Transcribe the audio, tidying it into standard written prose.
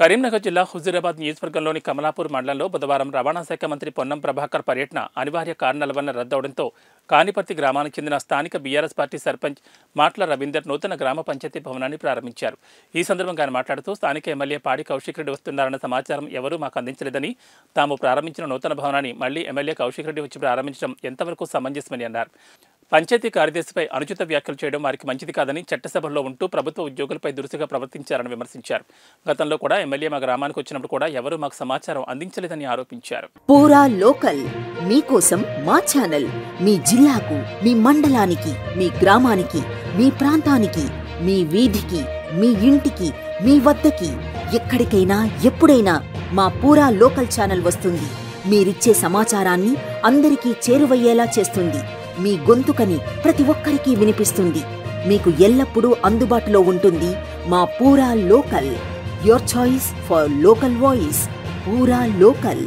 కరీంనగర్ జిల్లా హుజూరాబాద్ నియోజకవర్గంలోని కమలాపూర్ మండలంలో బుధవారం రవాణా శాఖ మంత్రి పొన్నం ప్రభాకర్ పర్యటన అనివార్య కారణాల వల్ల రద్దవడంతో కానిపర్తి గ్రామానికి చెందిన స్థానిక బీఆర్ఎస్ పార్టీ సర్పంచ్ మాట్ల రవీందర్ నూతన గ్రామ పంచాయతీ భవనాన్ని ప్రారంభించారు. ఈ సందర్భంగా ఆయన మాట్లాడుతూ స్థానిక ఎమ్మెల్యే పాడి కౌశిక్ రెడ్డి వస్తున్నారన్న సమాచారం ఎవరూ మాకు అందించలేదని, తాము ప్రారంభించిన నూతన భవనాన్ని మళ్లీ ఎమ్మెల్యే కౌశిక్ రెడ్డి వచ్చి ప్రారంభించడం ఎంతవరకు సమంజసమని అన్నారు. పంచాయతీ కార్యదర్శిపై అనుచిత వ్యాఖ్యలు చేయడం వారికి మంచిది కాదని, చట్టసభల్లో ఉంటూ ప్రభుత్వ ఉద్యోగులపై దురుసుగా ప్రవర్తించారని విమర్శించారు. గతంలో కూడా ఎమ్మెల్యే మా గ్రామానికి వచ్చినప్పుడు కూడా ఎవరూ మాకు సమాచారం అందించలేదని ఆరోపించారు. పూరా లోకల్ మీకోసం మా ఛానల్ మీ జిల్లాకు, మీ మండలానికి, మీ గ్రామానికి, మీ ప్రాంతానికి, మీ వీధికి, మీ ఇంటికి, మీ వద్దకి, ఎక్కడికైనా ఎప్పుడైనా మా పూరా లోకల్ ఛానల్ వస్తుంది. మీరిచ్చే సమాచారాన్ని అందరికీ చేరువయ్యేలా చేస్తుంది. మీ గొంతుకని ప్రతి ఒక్కరికి వినిపిస్తుంది. మీకు ఎల్లప్పుడూ అందుబాటులో ఉంటుంది మా పూరా local. Your choice for local voice. పూరా లోకల్.